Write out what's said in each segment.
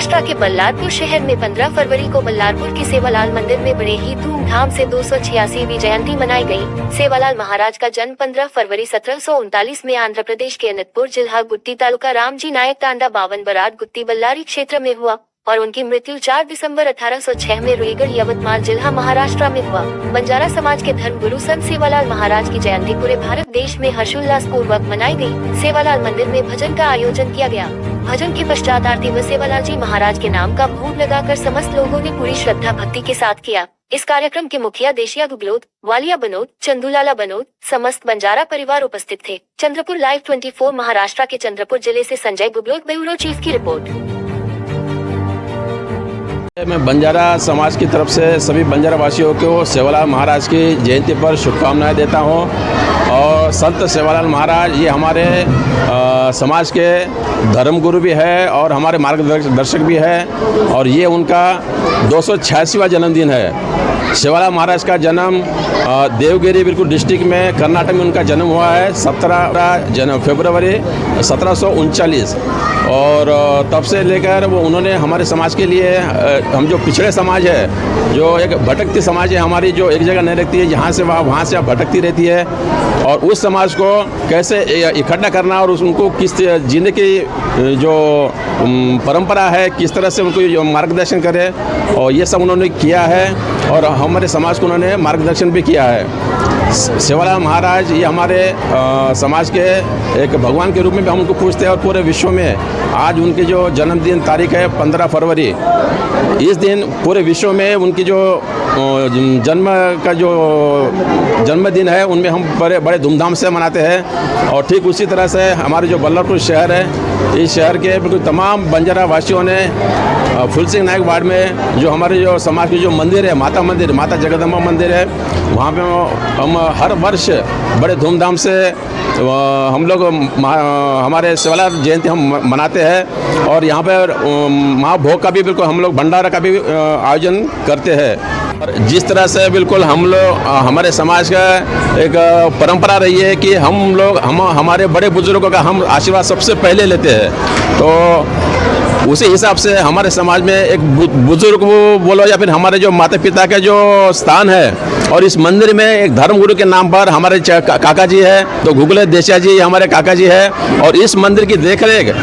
महाराष्ट्र के बल्लारपुर शहर में 15 फरवरी को बल्लारपुर के सेवालाल मंदिर में बड़े ही धूमधाम से 286वीं जयंती मनाई गई। सेवालाल महाराज का जन्म 15 फरवरी 1739 में आंध्र प्रदेश के अनंतपुर जिला गुट्टी तालुका रामजी नायक तांडा 52 बराड गुट्टी बल्लारी क्षेत्र में हुआ और उनकी मृत्यु 4 दिसंबर 1806 में रुईगढ़ यवतमाल जिला महाराष्ट्र में हुआ। बंजारा समाज के धर्म गुरु संत सेवालाल महाराज की जयंती पूरे भारत देश में हर्षोल्लास पूर्वक मनाई गई। सेवालाल मंदिर में भजन का आयोजन किया गया। भजन के पश्चात आरती व सेवालाल जी महाराज के नाम का भोग लगाकर समस्त लोगों ने पूरी श्रद्धा भक्ति के साथ किया। इस कार्यक्रम के मुखिया देशिया गुगलोत, वालिया बनोद, चंदूलाला बनोद, समस्त बंजारा परिवार उपस्थित थे। चंद्रपुर लाइव 24 महाराष्ट्र के चंद्रपुर जिले से संजय गुगलोत, ब्यूरो चीफ की रिपोर्ट। मैं बंजारा समाज की तरफ से सभी बंजारा वासियों को सेवालाल महाराज की जयंती पर शुभकामनाएं देता हूं। और संत सेवालाल महाराज ये हमारे समाज के धर्मगुरु भी है और हमारे मार्गदर्शक भी है और ये उनका 286वां जन्मदिन है। सेवालाल महाराज का जन्म देवगिरी बिल्कुल डिस्ट्रिक्ट में कर्नाटक में उनका जन्म हुआ है 17 फरवरी 1739 और तब से लेकर वो उन्होंने हमारे समाज के लिए हम जो पिछड़े समाज है, जो एक भटकती समाज है हमारी, जो एक जगह नहीं रहती है, यहाँ से वहाँ से भटकती रहती है और उस समाज को कैसे इकट्ठा करना और उनको किस जीने की जो परंपरा है किस तरह से उनको मार्गदर्शन करे और ये सब उन्होंने किया है और हमारे समाज को उन्होंने मार्गदर्शन भी किया है। सेवालाल महाराज ये हमारे समाज के एक भगवान के रूप में भी हम उनको पूछते हैं और पूरे विश्व में आज उनकी जो जन्मदिन तारीख है 15 फरवरी, इस दिन पूरे विश्व में उनकी जो जन्मदिन है उनमें हम बड़े धूमधाम से मनाते हैं। और ठीक उसी तरह से हमारे जो बल्लारपुर शहर है, इस शहर के बिल्कुल तमाम बंजारा वासियों ने फूल सिंह नायक वार्ड में जो हमारे जो समाज की जो मंदिर है, माता जगदम्बा मंदिर है, वहाँ पे हम हर वर्ष बड़े धूमधाम से हम लोग हमारे सेवालाल जयंती हम मनाते हैं और यहाँ पर महाभोग का भी बिल्कुल हम लोग भंडारा का भी आयोजन करते हैं। और जिस तरह से बिल्कुल हम लोग हमारे समाज का एक परंपरा रही है कि हमारे बड़े बुजुर्गों का हम आशीर्वाद सबसे पहले लेते हैं, तो उसी हिसाब से हमारे समाज में एक बुजुर्ग बोलो या फिर हमारे जो माता पिता के जो स्थान है और इस मंदिर में एक धर्मगुरु के नाम पर हमारे काका जी है, तो गुगले देशिया जी हमारे काका जी है और इस मंदिर की देखरेख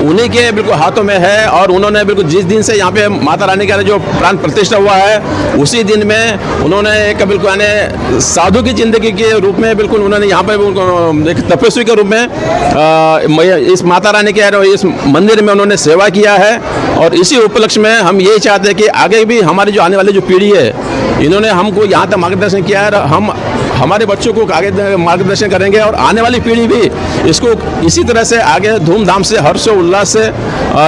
उन्हीं के बिल्कुल हाथों में है और उन्होंने बिल्कुल जिस दिन से यहाँ पे माता रानी का जो प्राण प्रतिष्ठा हुआ है उसी दिन में उन्होंने एक बिल्कुल यानी साधु की जिंदगी के रूप में बिल्कुल उन्होंने यहाँ पे एक तपस्वी के रूप में इस माता रानी के इस मंदिर में उन्होंने सेवा किया है। और इसी उपलक्ष्य में हम यही चाहते हैं कि आगे भी हमारी जो आने वाली जो पीढ़ी है, इन्होंने हमको यहाँ तक मार्गदर्शन किया है, हम हमारे बच्चों को आगे मार्गदर्शन करेंगे और आने वाली पीढ़ी भी इसको इसी तरह से आगे धूमधाम से हर्षोल्लास से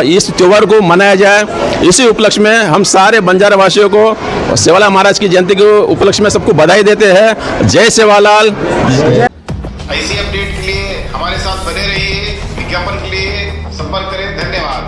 इस त्योहार को मनाया जाए। इसी उपलक्ष्य में हम सारे बंजारा वासियों को सेवालाल महाराज की जयंती के उपलक्ष्य में सबको बधाई देते हैं। जय सेवालाल। ऐसी अपडेट के लिए हमारे साथ बने रहिए। विज्ञापन के लिए संपर्क करें। धन्यवाद।